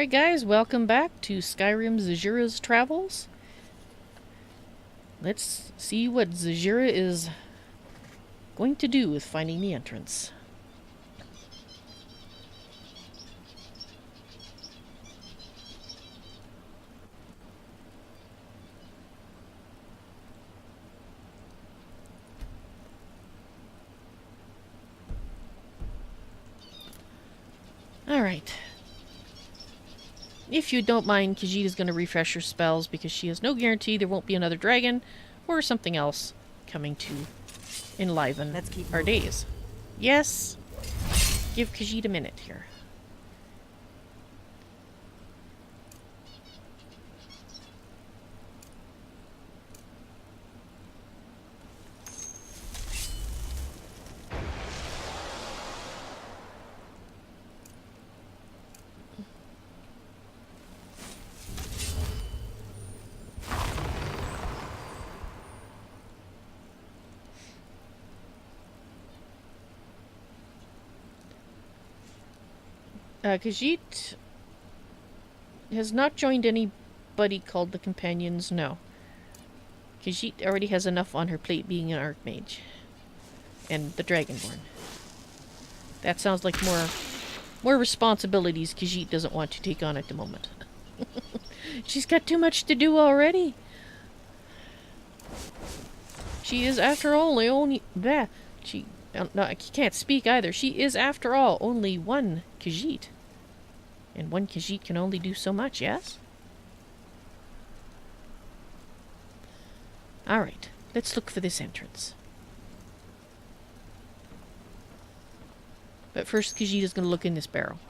Alright guys, welcome back to Skyrim Zahjira's Travels. Let's see what Zahjira is going to do with finding the entrance. Alright. If you don't mind, Khajiit's going to refresh her spells because she has no guarantee there won't be another dragon or something else coming to enliven our days. Yes! Give Khajiit a minute here. Khajiit has not joined anybody called the Companions, no. Khajiit already has enough on her plate being an Archmage. And the Dragonborn. That sounds like more responsibilities Khajiit doesn't want to take on at the moment. She's got too much to do already. She is, after all, only... Bleh. She can't speak either. She is, after all, only one Khajiit. And one Khajiit can only do so much, yes? Alright, let's look for this entrance. But first, Khajiit is going to look in this barrel.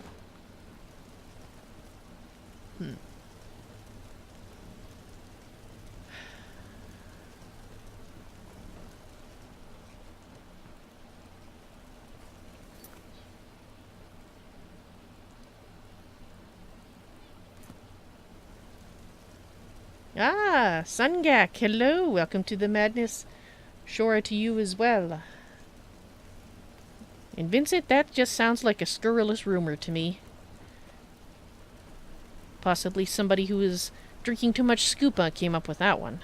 Ah, Sungak, hello, welcome to the madness. Shora to you as well. And Vincent, that just sounds like a scurrilous rumor to me. Possibly somebody who is drinking too much Scupa came up with that one.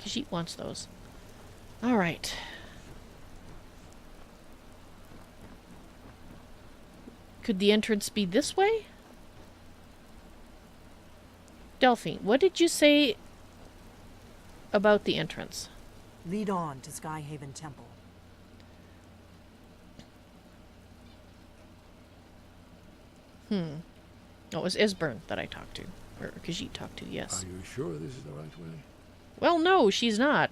Khajiit wants those. Alright. Could the entrance be this way? Delphine, what did you say about the entrance? Lead on to Skyhaven Temple. Oh, it was Esbern that I talked to. Or Khajiit talked to, yes. Are you sure this is the right way? Well, no, she's not.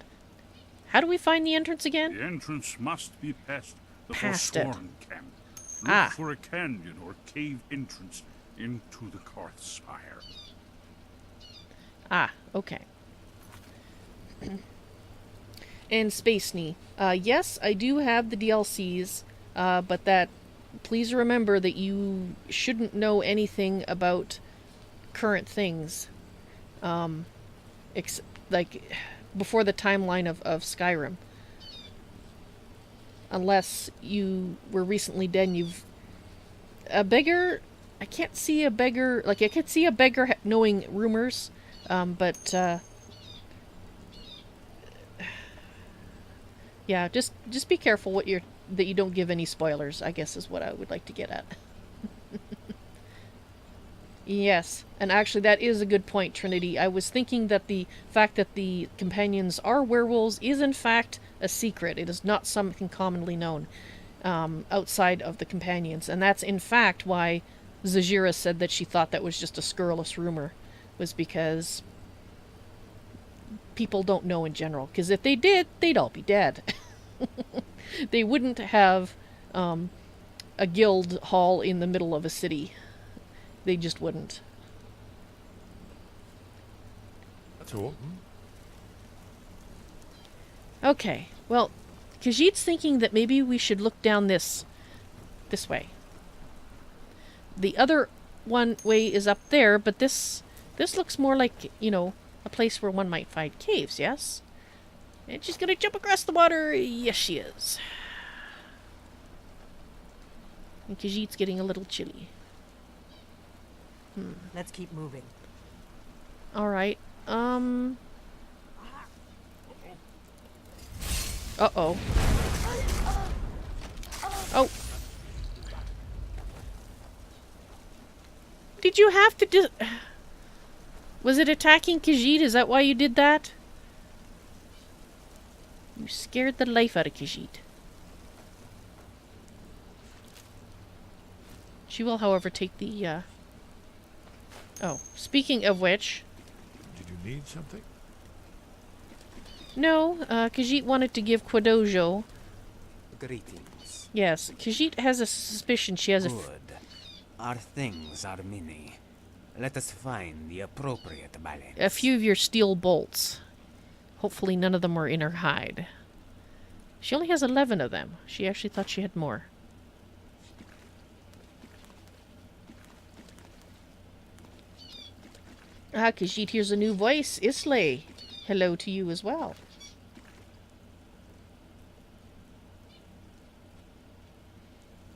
How do we find the entrance again? The entrance must be past the Past it. Forsworn camp. Look Ah. for a canyon or cave entrance into the Karth Spire. Ah, okay. And Space Knee. Yes, I do have the DLCs, but that... Please remember that you shouldn't know anything about current things. Like, before the timeline of Skyrim. Unless you were recently dead and you've... A beggar... I can't see a beggar... Like, I could see a beggar knowing rumors, but, yeah, just be careful what that you don't give any spoilers, I guess is what I would like to get at. Yes, and actually that is a good point, Trinity. I was thinking that the fact that the companions are werewolves is in fact a secret. It is not something commonly known outside of the companions. And that's in fact why Zahjira said that she thought that was just a scurrilous rumor. Was because people don't know in general. Because if they did, they'd all be dead. They wouldn't have a guild hall in the middle of a city. They just wouldn't. That's all. Okay, well, Khajiit's thinking that maybe we should look down this way. The other one way is up there, but this looks more like, you know, a place where one might find caves, yes? And she's gonna jump across the water. Yes, she is. And Khajiit's getting a little chilly. Let's keep moving. Alright, Uh-oh. Oh. Did you have to Was it attacking Khajiit? Is that why you did that? You scared the life out of Khajiit. She will, however, take the, Oh, speaking of which... Did you need something? No, Khajiit wanted to give Quadojo... Greetings. Yes, Khajiit has a suspicion she has Good. Our things are many. Let us find the appropriate balance. a few of your steel bolts. Hopefully none of them were in her hide. She only has 11 of them. She actually thought she had more. Ah, Khajiit hears a new voice. Islay. Hello to you as well.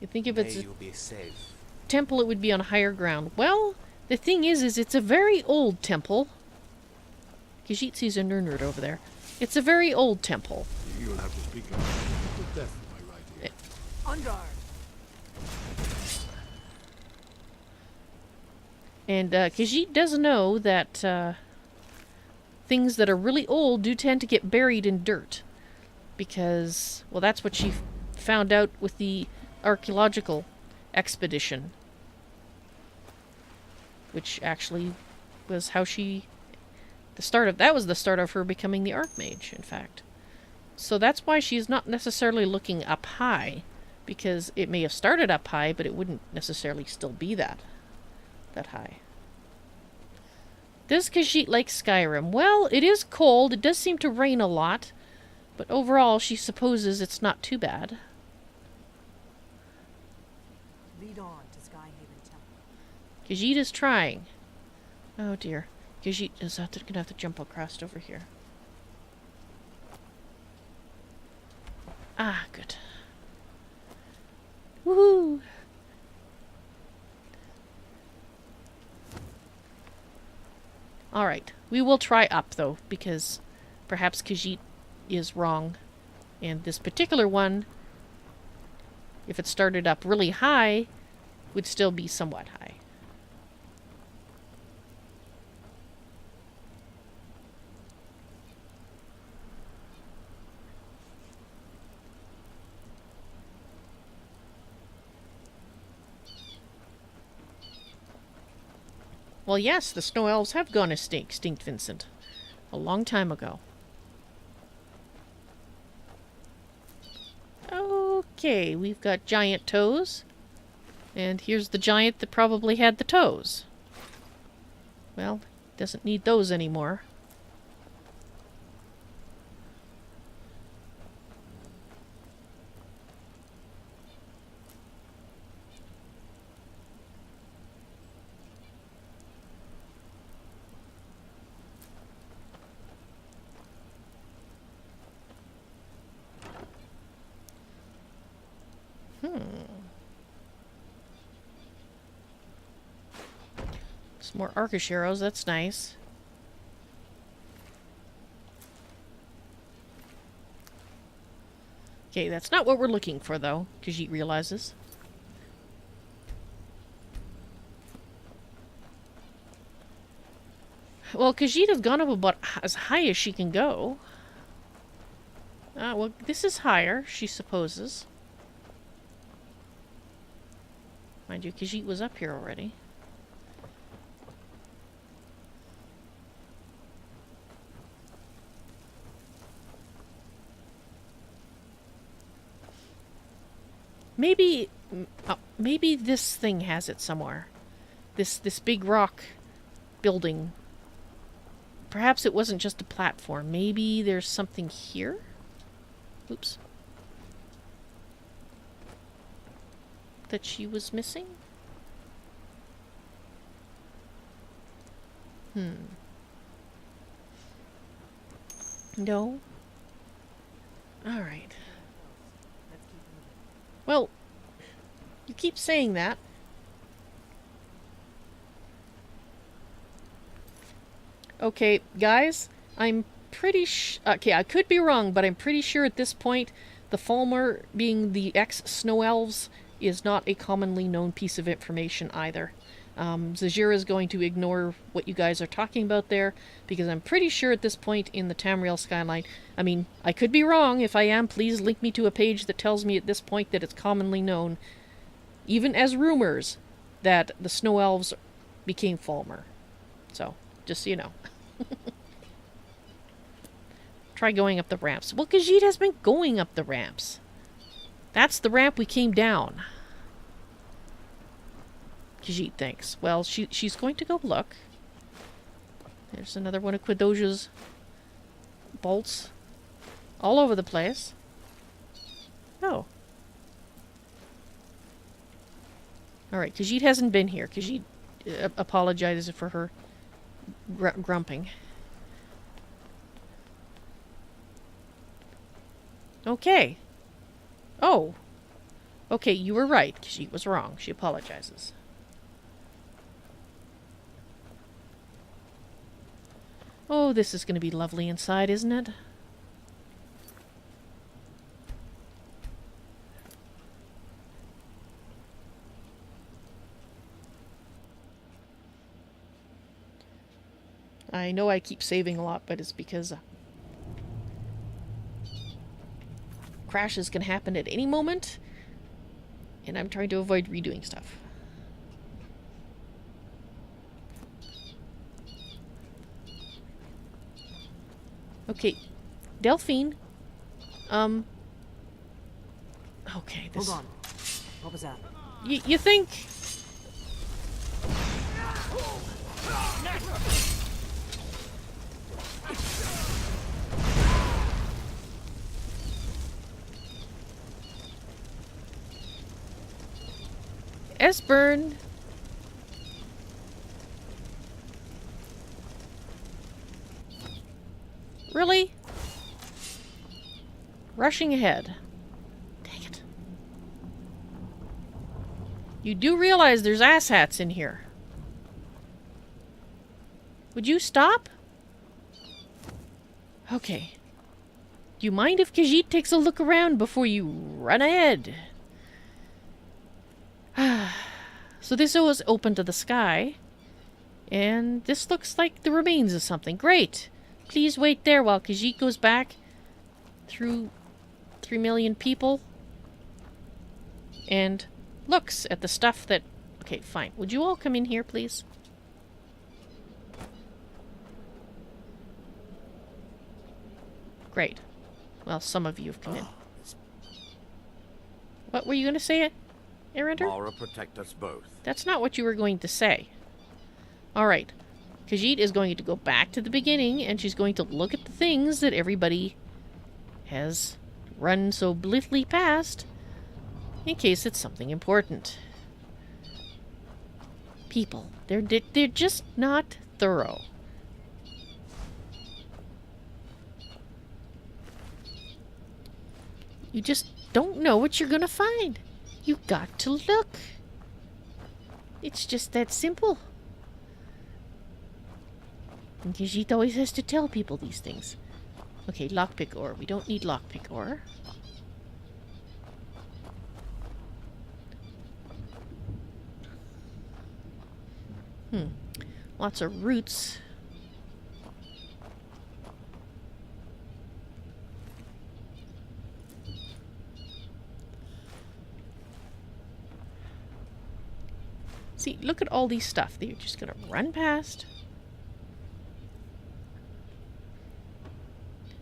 You think if it's May a you be safe. temple, it would be on higher ground. Well, the thing is it's a very old temple. Khajiit sees a Nurnerd over there. It's a very old temple. You'll have to speak up. Put death in my right ear. On guard. And Khajiit does know that things that are really old do tend to get buried in dirt. Because, well, that's what she found out with the archaeological expedition. Which actually was how she... that was the start of her becoming the Archmage, in fact. So that's why she's not necessarily looking up high. Because it may have started up high, but it wouldn't necessarily still be that high. Does Khajiit like Skyrim? Well, it is cold. It does seem to rain a lot. But overall, she supposes it's not too bad. Lead on to Skyhaven Temple. Khajiit is trying. Oh dear. Khajiit is gonna have to jump across over here. Ah, good. Woohoo! Alright, we will try up, though, because perhaps Khajiit is wrong. And this particular one, if it started up really high, would still be somewhat high. Well, yes, the snow elves have gone extinct, Vincent. A long time ago. Okay, we've got giant toes. And here's the giant that probably had the toes. Well, doesn't need those anymore. Some more Arkish arrows, that's nice. Okay, that's not what we're looking for, though, Khajiit realizes. Well, Khajiit has gone up about as high as she can go. Well, this is higher, she supposes. Mind you, Khajiit was up here already. Maybe, maybe this thing has it somewhere. This big rock building. Perhaps it wasn't just a platform. Maybe there's something here? Oops. That she was missing? No. Alright. Let's keep moving. Well, you keep saying that. Okay, guys, I'm pretty okay, I could be wrong, but I'm pretty sure at this point the Falmer being the ex-Snow Elves is not a commonly known piece of information either. Zahjira is going to ignore what you guys are talking about there, because I'm pretty sure at this point in the Tamriel skyline, I mean, I could be wrong. If I am, please link me to a page that tells me at this point that it's commonly known, even as rumors, that the Snow Elves became Falmer. So, just so you know. Try going up the ramps. Well, Khajiit has been going up the ramps. That's the ramp we came down. Khajiit thinks. Well, she's going to go look. There's another one of Quadoja's bolts. All over the place. Oh. Alright, Khajiit hasn't been here. Khajiit apologizes for her grumping. Okay. Oh. Okay, you were right. Khajiit was wrong. She apologizes. Oh, this is going to be lovely inside, isn't it? I know I keep saving a lot, but it's because crashes can happen at any moment, and I'm trying to avoid redoing stuff. Okay, Delphine. Okay, this... Hold on. What was that? You think... Esbern. Really? Rushing ahead. Dang it. You do realize there's asshats in here. Would you stop? Okay. Do you mind if Khajiit takes a look around before you run ahead? So this was open to the sky. And this looks like the remains of something. Great! Please wait there while Khajiit goes back through 3 million people and looks at the stuff that... Okay, fine. Would you all come in here, please? Great. Well, some of you have come in. What were you going to say, Arender? Mara, protect us both. That's not what you were going to say. Alright. Khajiit is going to go back to the beginning, and she's going to look at the things that everybody has run so blithely past, in case it's something important. People. They're just not thorough. You just don't know what you're gonna find. You got to look. It's just that simple. And Khajiit always has to tell people these things. Okay, lockpick ore. We don't need lockpick ore. Lots of roots. See, look at all these stuff that you're just gonna run past.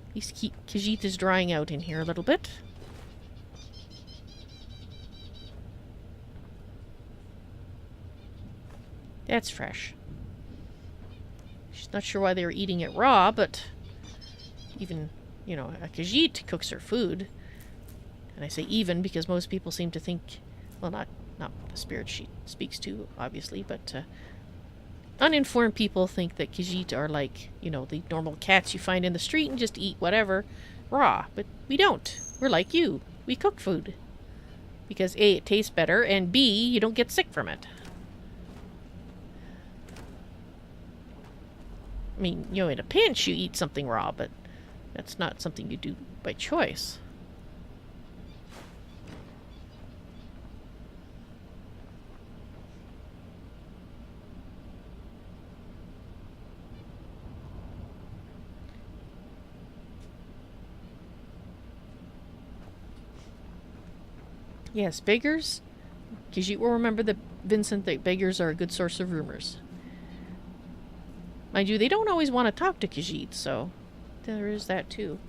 At least Khajiit is drying out in here a little bit. That's fresh. She's not sure why they were eating it raw, but even, you know, a Khajiit cooks her food. And I say even because most people seem to think, well, not the spirit she speaks to, obviously, but uninformed people think that Khajiit are like, you know, the normal cats you find in the street and just eat whatever raw. But we don't. We're like you. We cook food. Because A, it tastes better, and B, you don't get sick from it. I mean, you know, in a pinch you eat something raw, but that's not something you do by choice. Yes, beggars. Because you will remember that, Vincent, that beggars are a good source of rumors. Mind you, they don't always want to talk to Khajiit, so there is that too.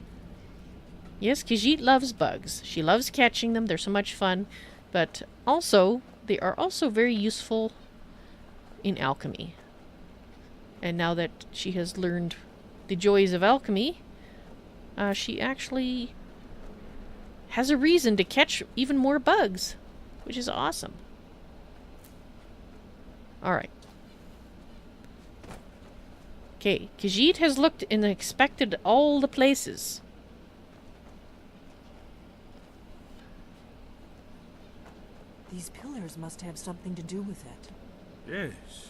Yes, Khajiit loves bugs. She loves catching them. They're so much fun. But also, they are also very useful in alchemy. And now that she has learned the joys of alchemy, she actually has a reason to catch even more bugs, which is awesome. Alright. Okay, Khajiit has looked and inspected all the places. These pillars must have something to do with it. Yes,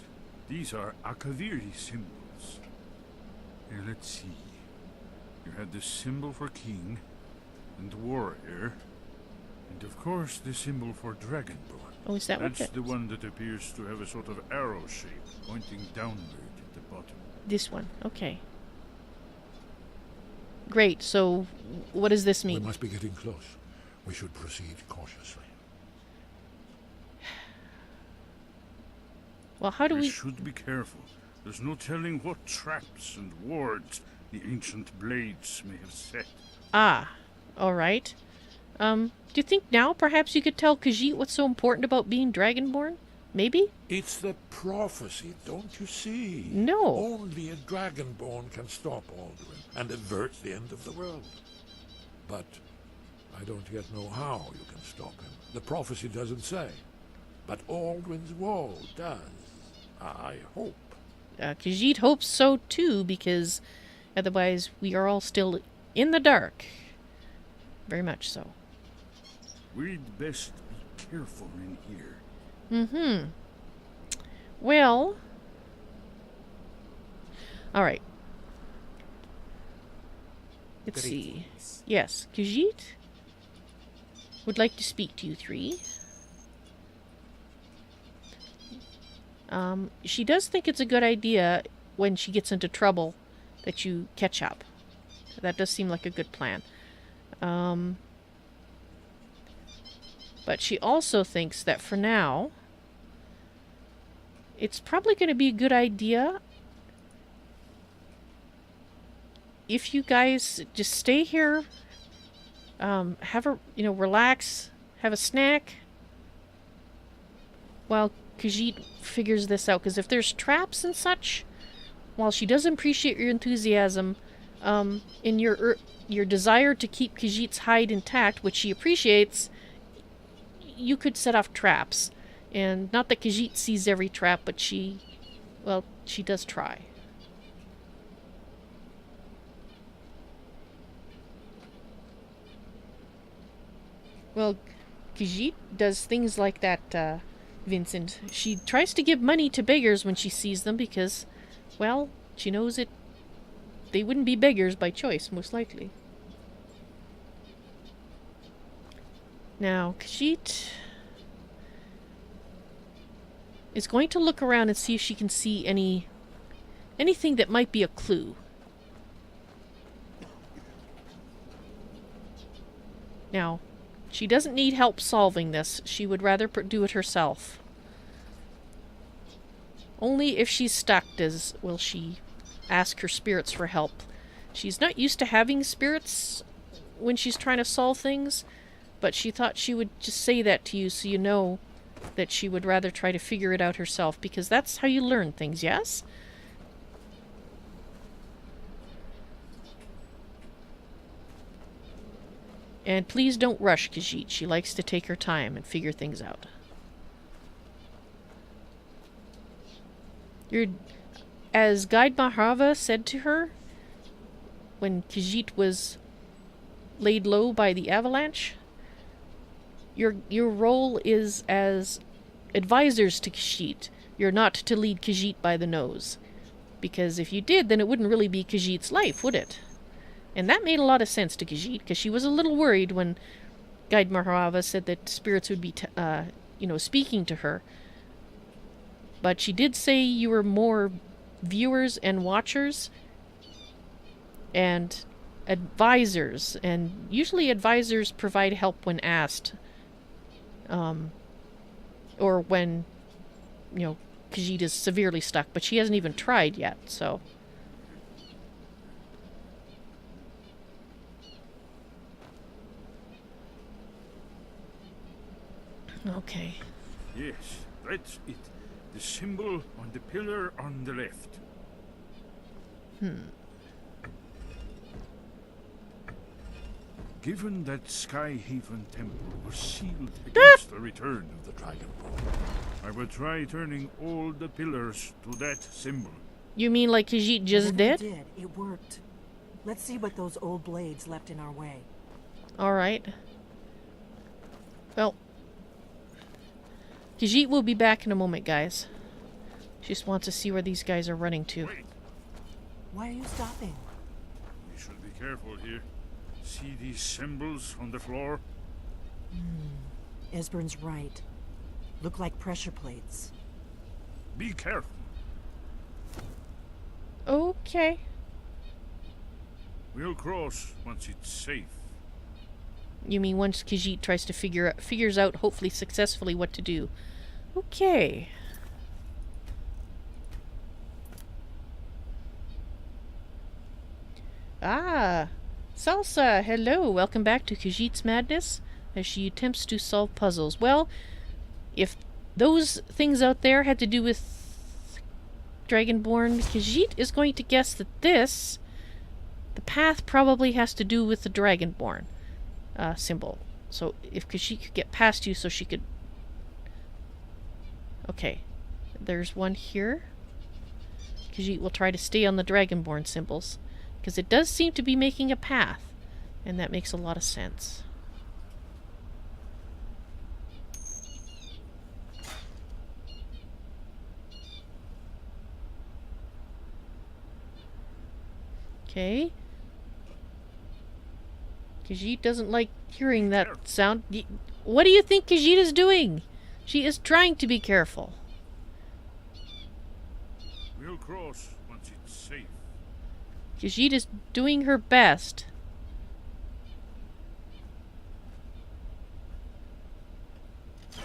these are Akaviri symbols. Here, let's see. You had the symbol for king and warrior, and of course the symbol for dragonborn. Oh, is that what That's that the is? one that appears to have a sort of arrow shape pointing downward at the bottom. This one, okay. Great, so what does this We mean? must be getting close. We should proceed cautiously. Well, how do We we... should be careful. There's no telling what traps and wards the ancient blades may have set. Ah, alright. Do you think now perhaps you could tell Khajiit what's so important about being dragonborn? Maybe? It's the prophecy, don't you see? No. Only a dragonborn can stop Alduin and avert the end of the world. But I don't yet know how you can stop him. The prophecy doesn't say. But Alduin's wall does. I hope. Khajiit hopes so too, because otherwise we are all still in the dark. Very much so. We'd best be careful in here. Mm-hmm. Well... Alright. Let's see. Greetings. Yes, Khajiit would like to speak to you three. She does think it's a good idea when she gets into trouble that you catch up. That does seem like a good plan. But she also thinks that for now, it's probably going to be a good idea if you guys just stay here, have a, relax, have a snack, while Khajiit figures this out. Because if there's traps and such, while she doesn't appreciate your enthusiasm, in your desire to keep Khajiit's hide intact, which she appreciates, you could set off traps. And not that Khajiit sees every trap, but she does try. Well, Khajiit does things like that, Vincent. She tries to give money to beggars when she sees them because, well, she knows they wouldn't be beggars by choice, most likely. Now, Khajiit is going to look around and see if she can see anything that might be a clue. Now, she doesn't need help solving this. She would rather do it herself. Only if she's stuck will she ask her spirits for help. She's not used to having spirits when she's trying to solve things, but she thought she would just say that to you so you know that she would rather try to figure it out herself, because that's how you learn things, yes? And please don't rush Khajiit. She likes to take her time and figure things out. You're, as Guide Mahrava said to her when Khajiit was laid low by the avalanche, your role is as advisors to Khajiit. You're not to lead Khajiit by the nose. Because if you did, then it wouldn't really be Khajiit's life, would it? And that made a lot of sense to Khajiit, because she was a little worried when Guide Mahrava said that spirits would be, speaking to her. But she did say you were more viewers and watchers and advisors. And usually advisors provide help when asked. Or when, Khajiit is severely stuck. But she hasn't even tried yet, so... Okay. Yes, that's it. The symbol on the pillar on the left. Given that Skyhaven Temple was sealed against the return of the Dragonborn, I will try turning all the pillars to that symbol. You mean like Khajiit just Whatever did? it did, it worked. Let's see what those old blades left in our way. Alright. Well, Khajiit will be back in a moment, guys. She just wants to see where these guys are running to. Wait, Why are you stopping? we should be careful here. See these symbols on the floor? Esbern's right. Look like pressure plates. Be careful. Okay. We'll cross once it's safe. You mean once Khajiit tries to figures out, hopefully successfully, what to do. Okay. Ah, Salsa, hello. Welcome back to Khajiit's Madness as she attempts to solve puzzles. Well, if those things out there had to do with Dragonborn, Khajiit is going to guess that the path probably has to do with the Dragonborn symbol. So if Khajiit could get past you so she could... Okay, there's one here. Khajiit will try to stay on the Dragonborn symbols, because it does seem to be making a path, and that makes a lot of sense. Okay. Khajiit doesn't like hearing that sound. What do you think Khajiit is doing? She is trying to be careful. We'll cross once it's safe. Khajiit is doing her best.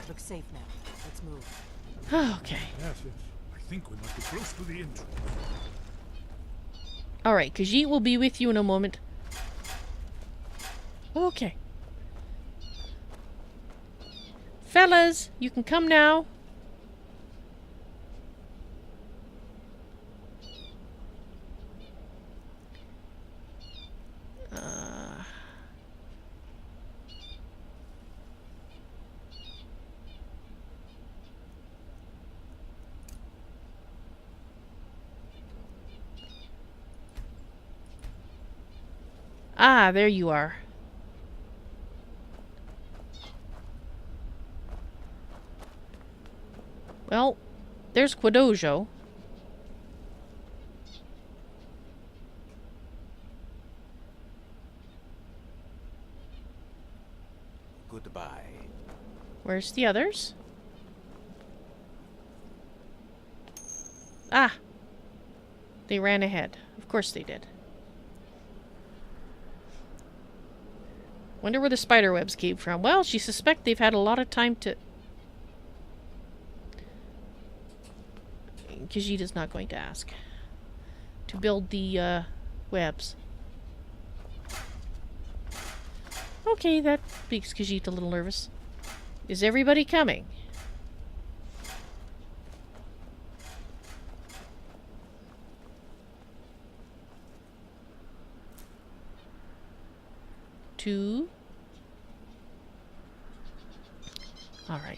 Looks safe now. Let's move. Okay. Yes, I think we must be close to the entrance. Alright, Khajiit will be with you in a moment. Okay. Fellas, you can come now. Ah, there you are. Well, there's Quadojo. Goodbye. Where's the others? Ah! They ran ahead. Of course they did. Wonder where the spider webs came from. Well, she suspects they've had a lot of time to... Khajiit is not going to ask. To build the webs. Okay, that makes Khajiit a little nervous. Is everybody coming? Two. All right.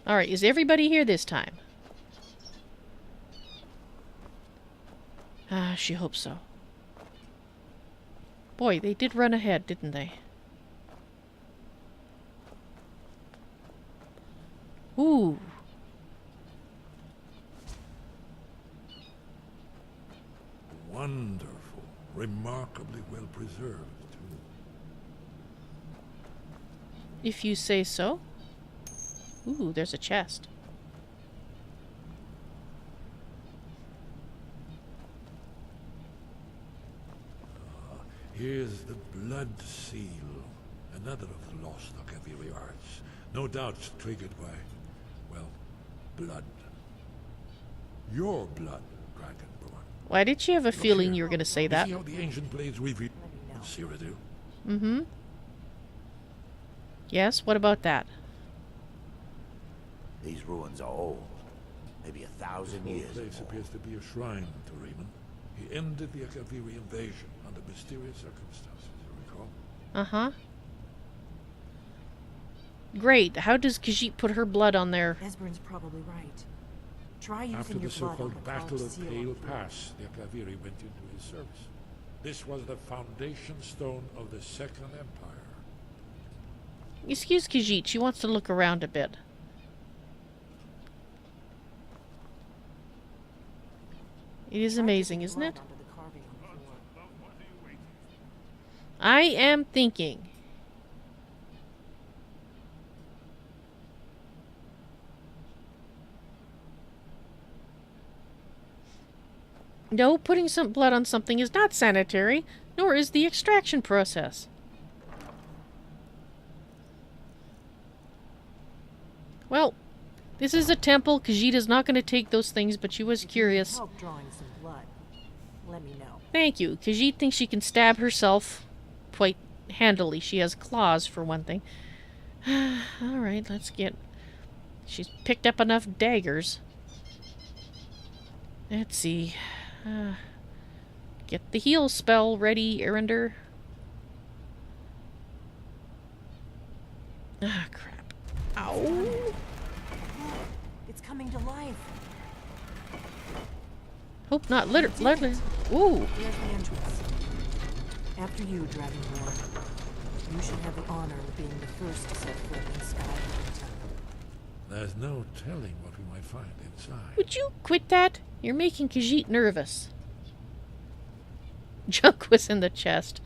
Alright, is everybody here this time? Ah, she hopes so. Boy, they did run ahead, didn't they? Ooh. Wonderful. Remarkably well preserved, too. If you say so. Ooh, there's a chest. Here's the blood seal. Another of the lost Akaviri arts. No doubt triggered by, well, blood. Your blood, Dragonborn. Why did she have a Look feeling here. you were going to say that? You see how the ancient blades reveal Cyrodiil? Mm-hmm. Yes, what about that? These ruins are old. Maybe 1,000 This years. whole place appears to be a shrine to Riemann. He ended the Akaviri invasion under mysterious circumstances, you recall? Uh-huh. Great. How does Khajiit put her blood on there? Esbern's probably right. Try using After your the blood on so-called the Battle carved of seal Pale on the floor. Pass, the Akaviri went into his service. This was the foundation stone of the Second Empire. Excuse Khajiit, she wants to look around a bit. It is Try amazing, using isn't blood it? onto the carving on the floor. I am thinking. No, putting some blood on something is not sanitary, nor is the extraction process. Well, this is a temple. Khajiit is not going to take those things, but she was If you need curious. help drawing some blood, let me know. Thank you. Khajiit thinks she can stab herself quite handily. She has claws, for one thing. Alright, let's get... She's picked up enough daggers. Let's see. Get the heal spell ready, Erender. Ah, crap. Ow! It's coming to life. Hope not. You did Literally. it. Ooh! Here's the entrance. After you, Dragonborn. You should have the honor of being the first to set foot in Skyrim Temple. There's no telling what we might find inside. Would you quit that? You're making Khajiit nervous. Junk was in the chest.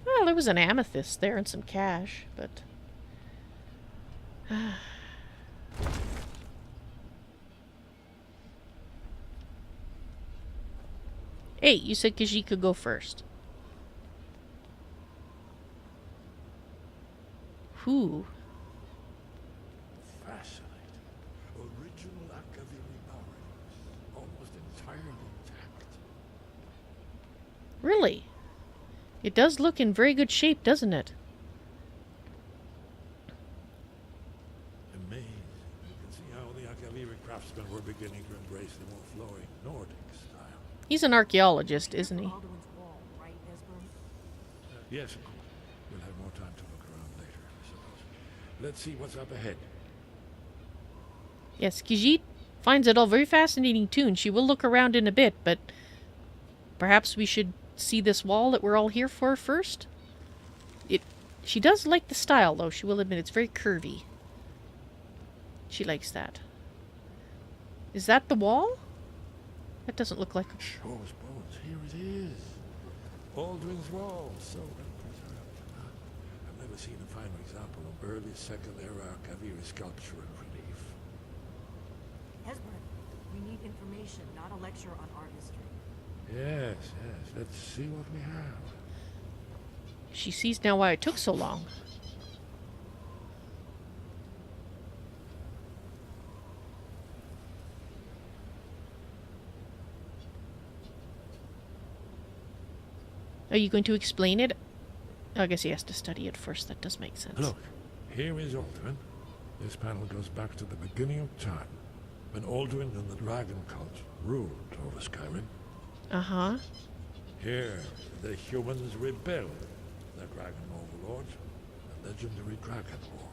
Well, there was an amethyst there and some cash, but... Hey, you said Khajiit could go first. Whew. Fascinating. Original Akaviri burials. Almost entirely intact. Really? It does look in very good shape, doesn't it? Amazing. You can see how the Akaviri craftsmen were beginning to embrace the more flowing Nordic style. He's an archaeologist, isn't he? Alduin's wall, right, Esbern? Yes, of course. We'll have more time to look around later, I suppose. Let's see what's up ahead. Yes, Khajiit finds it all very fascinating too, and she will look around in a bit, but perhaps we should see this wall that we're all here for first? She does like the style, though, she will admit. It's very curvy. She likes that. Is that the wall? That doesn't look like... Shows bones. Here it is. Alduin's wall. So well preserved. I've never seen a finer example of early Second Era Akaviri sculpture and relief. Esbern, we need information, not a lecture on art history. Yes, yes. Let's see what we have. She sees now why it took so long. Are you going to explain it? I guess he has to study it first. That does make sense. Look, here is Alduin. This panel goes back to the beginning of time, when Alduin and the dragon cult ruled over Skyrim. Uh-huh. Here, the humans rebelled. The dragon overlords, the legendary dragon war.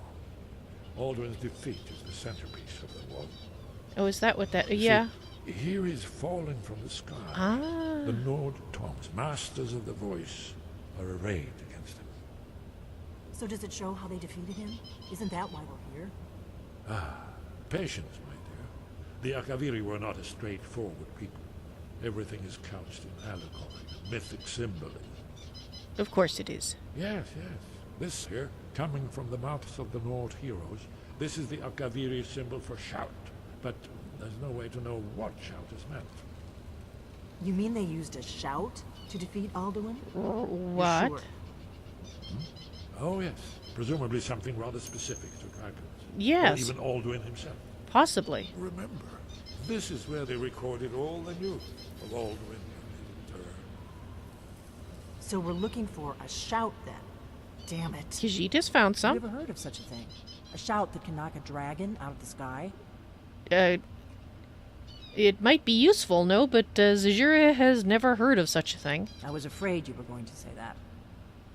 Alduin's defeat is the centerpiece of the war. Oh, is that what that... See, yeah. here is falling from the sky. Ah. The Nord tongues, masters of the voice, are arrayed against him. So does it show how they defeated him? Isn't that why we're here? Patience, my dear. The Akaviri were not a straightforward people. Everything is couched in allegory, mythic symbolism. Of course it is. Yes, yes. This here, coming from the mouths of the Nord heroes, this is the Akaviri symbol for shout. But there's no way to know what shout is meant. You mean they used a shout to defeat Alduin? What? Sure. Oh, yes. Presumably something rather specific to dragons. Yes. Or even Alduin himself. Possibly. Remember, this is where they recorded all the news of Alduin and his return. So we're looking for a shout then. Damn it. Khajiit has found some. Never heard of such a thing. A shout that can knock a dragon out of the sky? It might be useful, no, but Zahjira has never heard of such a thing. I was afraid you were going to say that.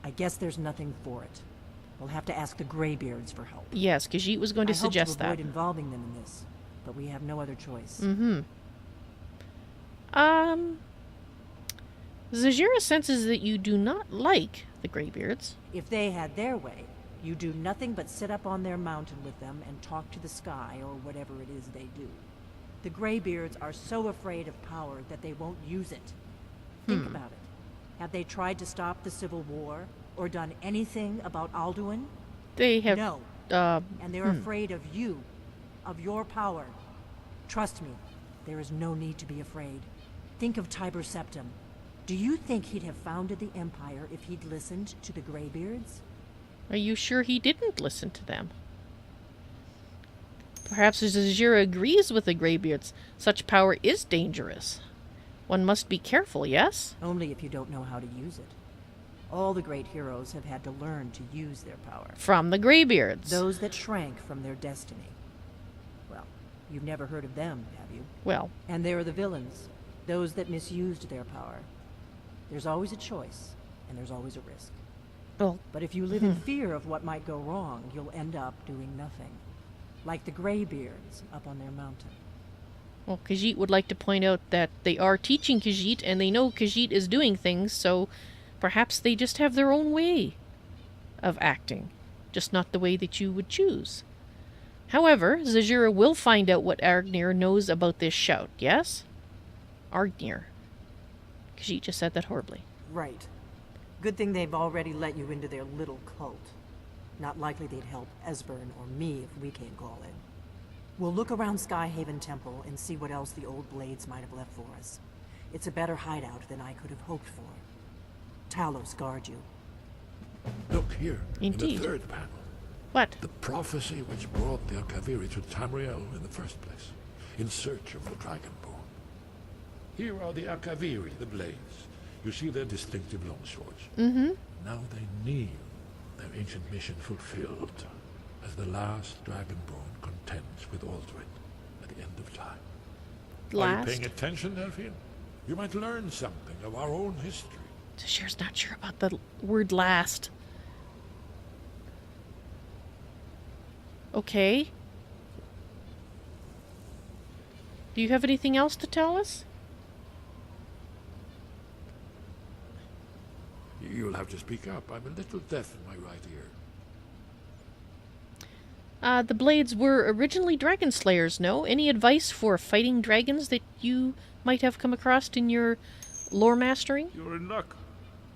I guess there's nothing for it. We'll have to ask the Greybeards for help. Yes, Khajiit was going to suggest I hope to avoid that. involving them in this, but we have no other choice. Zahjira senses that you do not like the Greybeards. If they had their way, you do nothing but sit up on their mountain with them and talk to the sky or whatever it is they do. The Greybeards are so afraid of power that they won't use it. Think about it. Have they tried to stop the Civil War or done anything about Alduin? They have... No. And they're afraid of you, of your power. Trust me, there is no need to be afraid. Think of Tiber Septim. Do you think he'd have founded the Empire if he'd listened to the Greybeards? Are you sure he didn't listen to them? Perhaps Zahjira agrees with the Greybeards. Such power is dangerous. One must be careful, yes? Only if you don't know how to use it. All the great heroes have had to learn to use their power. From the Greybeards. Those that shrank from their destiny. Well, you've never heard of them, have you? Well, And there are the villains. Those that misused their power. There's always a choice, and there's always a risk. well, But if you live in fear of what might go wrong, you'll end up doing nothing. Like the Greybeards up on their mountain. well, Khajiit would like to point out that they are teaching Khajiit, and they know Khajiit is doing things, so perhaps they just have their own way of acting. Just not the way that you would choose. However, Zahjira will find out what Argnir knows about this shout, yes? Argnir. Khajiit just said that horribly. Right. Good thing they've already let you into their little cult. Not likely they'd help Esbern or me if we came calling. We'll look around Skyhaven Temple and see what else the old blades might have left for us. It's a better hideout than I could have hoped for. Talos guard you. Look here, in Indeed. the third panel. What? The prophecy which brought the Akaviri to Tamriel in the first place, in search of the Dragonborn. Here are the Akaviri, the blades. You see their distinctive longswords. Now they kneel, their ancient mission fulfilled, as the last Dragonborn contends with Alduin at the end of time. Are you Last? paying attention, Delphine? You might learn something of our own history. Zahjira's not sure about the word last. Okay. Do you have anything else to tell us? You'll have to speak up. I'm a little deaf in my right ear. The blades were originally dragon slayers, no? Any advice for fighting dragons that you might have come across in your lore mastering? You're in luck.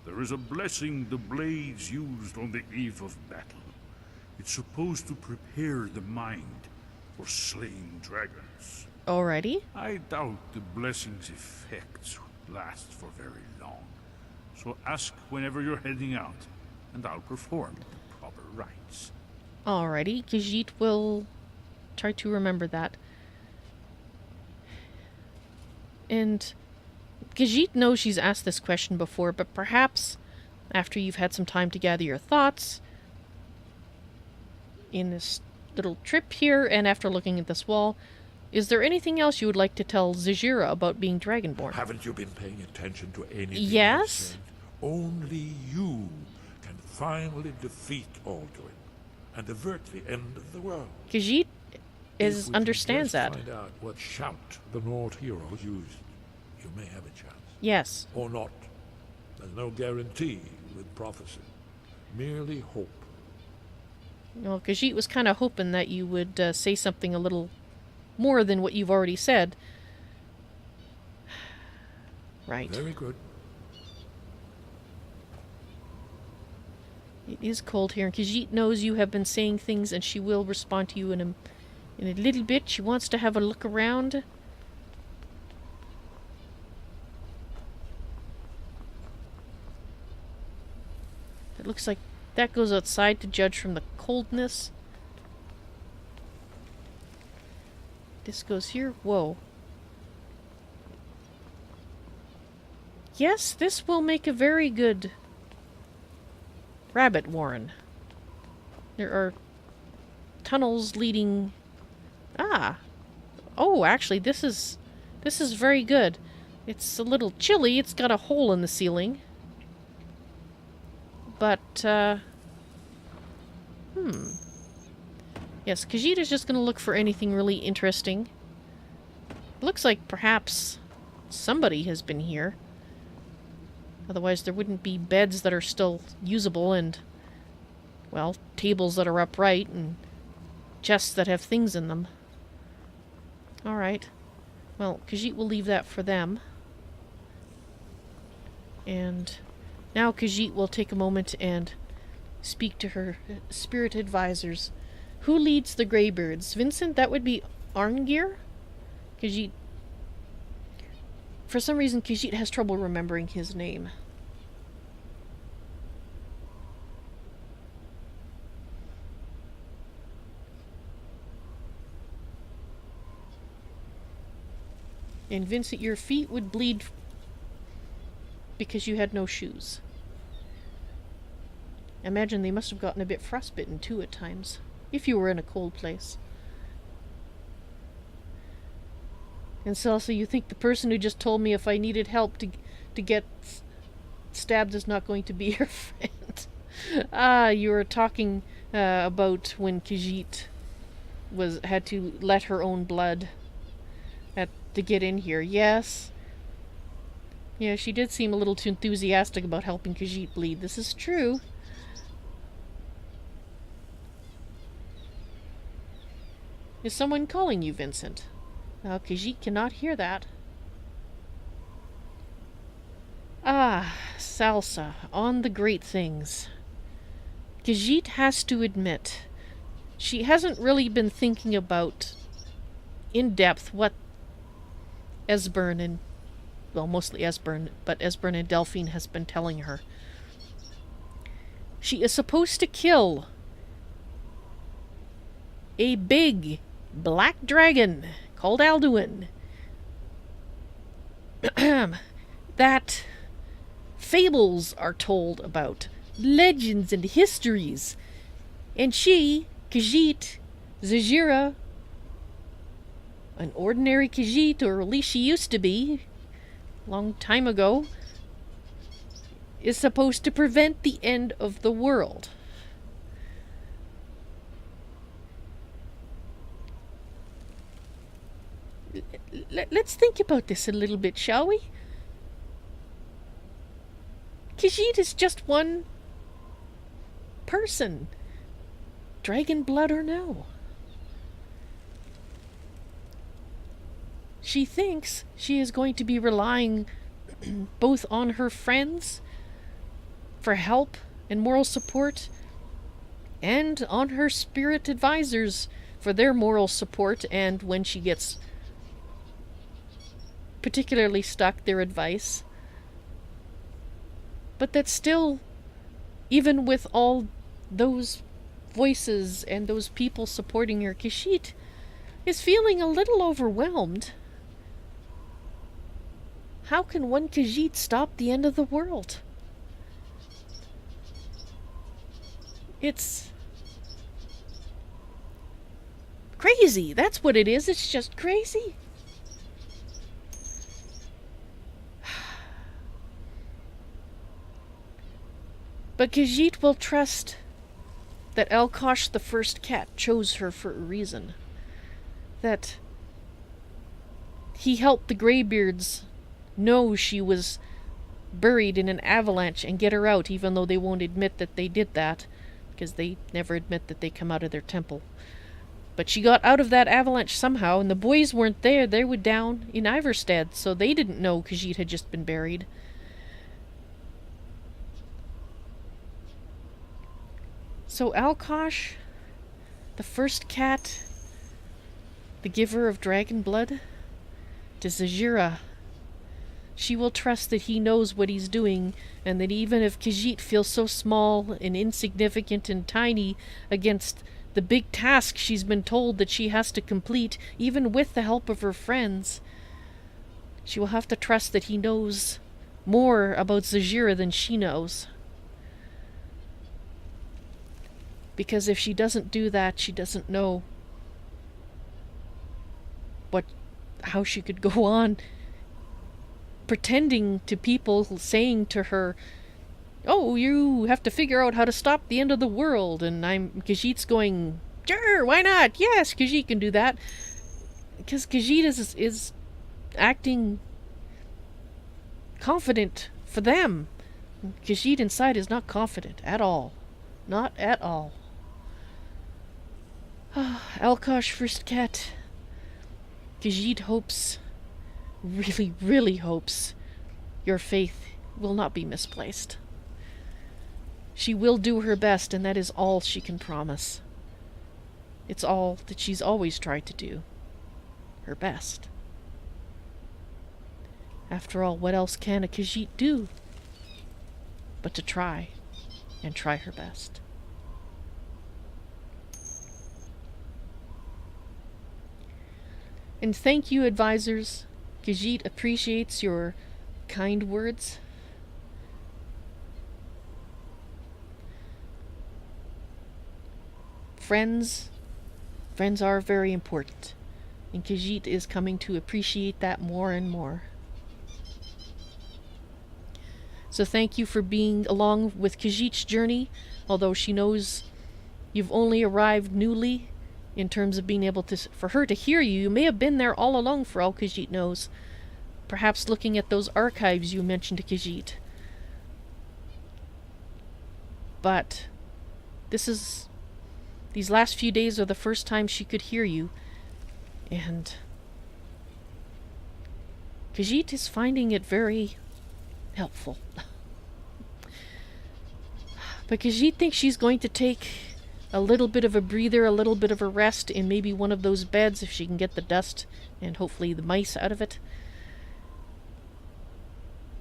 There is a blessing the blades used on the eve of battle. It's supposed to prepare the mind for slaying dragons. Alrighty. I doubt the blessing's effects last for very long. So ask whenever you're heading out, and I'll perform the proper rites. Alrighty. Khajiit will try to remember that. And Khajiit knows she's asked this question before, but perhaps after you've had some time to gather your thoughts in this little trip here, and after looking at this wall, is there anything else you would like to tell Zahjira about being Dragonborn? Haven't you been paying attention to anything? Yes. I said? Only you can finally defeat Alduin. and avert the end of the world. Khajiit If we can understands just that. find out what shout the Nord heroes used, you may have a chance. Yes. Or not. There's no guarantee with prophecy. Merely hope. Well, Khajiit was kind of hoping that you would say something a little more than what you've already said. Right. Very good. It is cold here, and Khajiit knows you have been saying things, and she will respond to you in a little bit. She wants to have a look around. It looks like that goes outside to judge from the coldness. This goes here. Whoa. Yes, this will make a very good rabbit warren. There are tunnels leading... Ah! Oh, actually, this is very good. It's a little chilly. It's got a hole in the ceiling. But, Yes, Khajiit is just going to look for anything really interesting. Looks like perhaps somebody has been here. Otherwise there wouldn't be beds that are still usable and, well, tables that are upright and chests that have things in them. Alright. Well, Khajiit will leave that for them. And now Khajiit will take a moment and speak to her spirit advisors. Who leads the Greybirds? Vincent, that would be Arngir? Khajiit... For some reason, Khajiit has trouble remembering his name. And Vincent, your feet would bleed because you had no shoes. I imagine they must have gotten a bit frostbitten too at times, if you were in a cold place. And Celsa, you think the person who just told me if I needed help to get stabbed is not going to be your friend? You were talking about when Khajiit had to let her own blood to get in here. Yes. Yeah, she did seem a little too enthusiastic about helping Khajiit bleed. This is true. Is someone calling you, Vincent? Khajiit cannot hear that. Ah, Salsa, on the great things. Khajiit has to admit, she hasn't really been thinking about, in depth, what Esbern and, well, mostly Esbern, but Esbern and Delphine has been telling her. She is supposed to kill a big black dragon called Alduin that fables are told about, legends and histories, and she, Khajiit, Zahjira, an ordinary Khajiit, or at least she used to be, a long time ago, is supposed to prevent the end of the world. Let's think about this a little bit, shall we? Khajiit is just one person, dragon blood or no. She thinks she is going to be relying both on her friends for help and moral support, and on her spirit advisors for their moral support, and when she gets particularly stuck, their advice. But that still, even with all those voices and those people supporting her, Khajiit is feeling a little overwhelmed. How can one Khajiit stop the end of the world? It's crazy. That's what it is. It's just crazy. But Khajiit will trust that Alkosh the first cat chose her for a reason. That he helped the Greybeards know she was buried in an avalanche and get her out, even though they won't admit that they did that, because they never admit that they come out of their temple. But she got out of that avalanche somehow, and the boys weren't there. They were down in Iverstead, so they didn't know Khajiit had just been buried. So Alkosh, the first cat, the giver of dragon blood, to Zahjira, she will trust that he knows what he's doing, and that even if Khajiit feels so small and insignificant and tiny against the big task she's been told that she has to complete, even with the help of her friends, she will have to trust that he knows more about Zahjira than she knows. Because if she doesn't do that, she doesn't know how she could go on pretending to people, saying to her, "Oh, you have to figure out how to stop the end of the world," and Khajiit's going, "Sure, why not? Yes, Khajiit can do that." Because Khajiit is acting confident for them. Khajiit inside is not confident at all. Not at all. Alkosh, first cat. Khajiit hopes, really, really hopes, your faith will not be misplaced. She will do her best, and that is all she can promise. It's all that she's always tried to do. Her best. After all, what else can a Khajiit do but to try, and try her best? And thank you, advisors. Khajiit appreciates your kind words. Friends are very important, and Khajiit is coming to appreciate that more and more. So thank you for being along with Khajiit's journey, although she knows you've only arrived newly in terms of being able to, for her to hear you. You may have been there all along for all Khajiit knows. Perhaps looking at those archives you mentioned to Khajiit. But these last few days are the first time she could hear you, and Khajiit is finding it very helpful. But Khajiit thinks she's going to take a little bit of a breather, a little bit of a rest in maybe one of those beds, if she can get the dust and hopefully the mice out of it.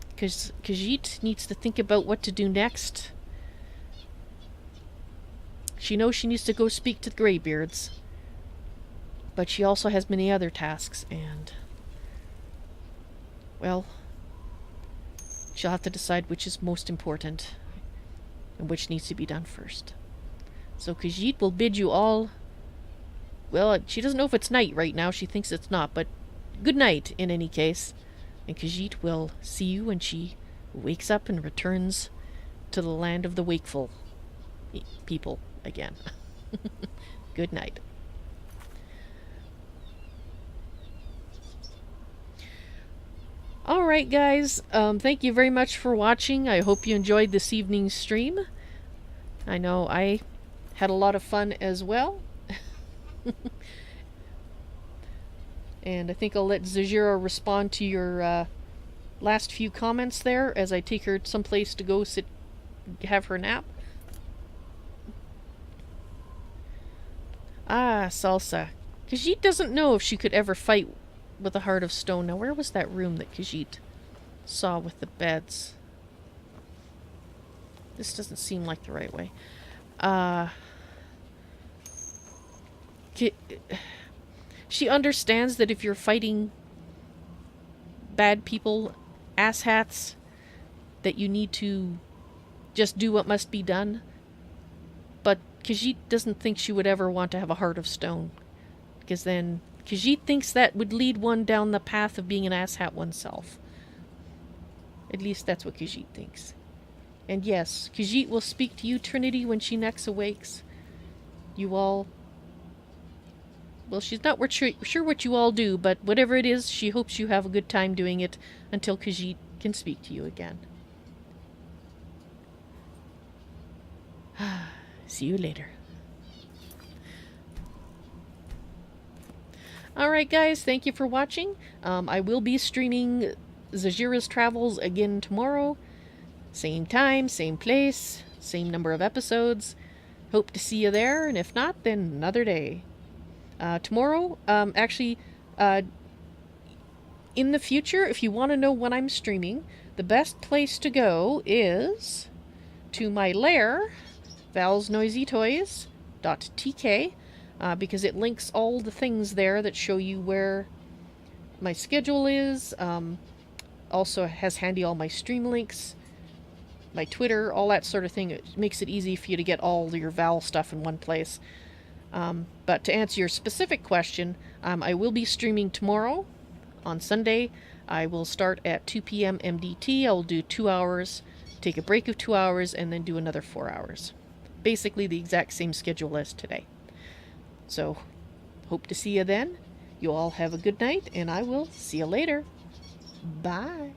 Because Khajiit needs to think about what to do next. She knows she needs to go speak to the Greybeards, but she also has many other tasks, and, well, she'll have to decide which is most important and which needs to be done first. So Khajiit will bid you all, well, she doesn't know if it's night right now, she thinks it's not, but good night in any case. And Khajiit will see you when she wakes up and returns to the land of the wakeful people again. Good night. Alright guys, thank you very much for watching. I hope you enjoyed this evening's stream. I know I had a lot of fun as well. And I think I'll let Zahjira respond to your last few comments there as I take her someplace to go have her nap. Ah, Salsa. Khajiit doesn't know if she could ever fight with a heart of stone. Now, where was that room that Khajiit saw with the beds? This doesn't seem like the right way. She understands that if you're fighting bad people, asshats, that you need to just do what must be done. But Khajiit doesn't think she would ever want to have a heart of stone. Because then Khajiit thinks that would lead one down the path of being an asshat oneself. At least that's what Khajiit thinks. And yes, Khajiit will speak to you, Trinity, when she next awakes. you all... Well, she's not sure what you all do, but whatever it is, she hopes you have a good time doing it until Khajiit can speak to you again. See you later. Alright guys, thank you for watching. I will be streaming Zahjira's Travels again tomorrow. Same time, same place, same number of episodes. Hope to see you there, and if not, then another day. Tomorrow, in the future, if you want to know when I'm streaming, the best place to go is to my lair, Vals NoisyToys.tk, because it links all the things there that show you where my schedule is. Also has handy all my stream links, my Twitter, all that sort of thing. It makes it easy for you to get all your Val stuff in one place. But to answer your specific question, I will be streaming tomorrow on Sunday. I will start at 2 p.m. MDT. I will do 2 hours, take a break of 2 hours, and then do another 4 hours. Basically the exact same schedule as today. So, hope to see you then. You all have a good night, and I will see you later. Bye.